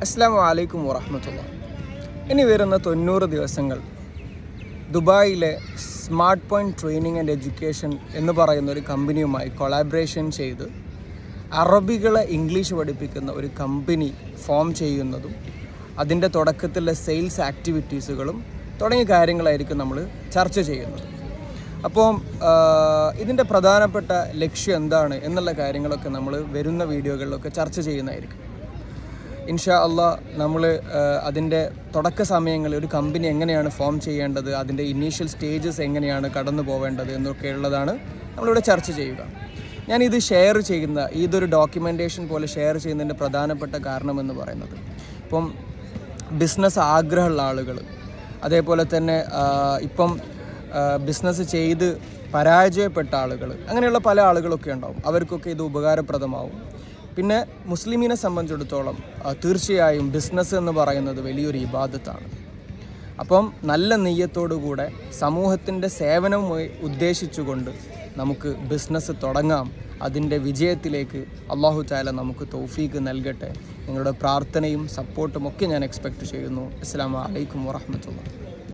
അസ്സലാമു അലൈക്കും വറഹ്മത്തുള്ളാഹി. ഇനി വരുന്ന 90 ദിവസങ്ങൾ ദുബായിലെ smart point training and education എന്ന് പറയുന്ന ഒരു കമ്പനിയുമായി കൊളാബറേഷൻ ചെയ്ത് അറബികളെ ഇംഗ്ലീഷ് പഠിപ്പിക്കുന്ന ഒരു കമ്പനി ഫോം ചെയ്യുന്നതും അതിൻ്റെ തുടക്കത്തിലെ സെയിൽസ് ആക്ടിവിറ്റീസുകളും തുടങ്ങിയ കാര്യങ്ങളായിരിക്കും നമ്മൾ ചർച്ച ചെയ്യുന്നത്. അപ്പോൾ ഇതിൻ്റെ പ്രധാനപ്പെട്ട ലക്ഷ്യം എന്താണ് എന്നുള്ള കാര്യങ്ങളൊക്കെ നമ്മൾ വരുന്ന വീഡിയോകളിലൊക്കെ ചർച്ച ചെയ്യുന്നതായിരിക്കും. ഇൻഷാ അള്ളാഹ് നമ്മൾ അതിൻ്റെ തുടക്ക സമയങ്ങളിൽ ഒരു കമ്പനി എങ്ങനെയാണ് ഫോം ചെയ്യേണ്ടത്, അതിൻ്റെ ഇനീഷ്യൽ സ്റ്റേജസ് എങ്ങനെയാണ് കടന്നു പോവേണ്ടത് എന്നൊക്കെയുള്ളതാണ് നമ്മളിവിടെ ചർച്ച ചെയ്യുക. ഞാനിത് ഷെയർ ചെയ്യുന്ന ഇതൊരു ഡോക്യുമെൻറ്റേഷൻ പോലെ ഷെയർ ചെയ്യുന്നതിൻ്റെ പ്രധാനപ്പെട്ട കാരണമെന്ന് പറയുന്നത്, ഇപ്പം ബിസിനസ് ആഗ്രഹമുള്ള ആളുകൾ, അതേപോലെ തന്നെ ഇപ്പം ബിസിനസ് ചെയ്ത് പരാജയപ്പെട്ട ആളുകൾ, അങ്ങനെയുള്ള പല ആളുകളൊക്കെ ഉണ്ടാവും. അവർക്കൊക്കെ ഇത് ഉപകാരപ്രദമാവും. പിന്നെ മുസ്ലിമിനെ സംബന്ധിച്ചിടത്തോളം തീർച്ചയായും ബിസിനസ് എന്ന് പറയുന്നത് വലിയൊരു ഇബാദത്താണ്. അപ്പം നല്ല നെയ്യത്തോടു കൂടെ സമൂഹത്തിൻ്റെ സേവനം ഉദ്ദേശിച്ചുകൊണ്ട് നമുക്ക് ബിസിനസ് തുടങ്ങാം. അതിൻ്റെ വിജയത്തിലേക്ക് അല്ലാഹു തആല നമുക്ക് തൗഫീക്ക് നൽകട്ടെ. നിങ്ങളുടെ പ്രാർത്ഥനയും സപ്പോർട്ടും ഒക്കെ ഞാൻ എക്സ്പെക്റ്റ് ചെയ്യുന്നു. അസ്സലാമു അലൈക്കും വറഹ്മത്തുള്ളാഹി.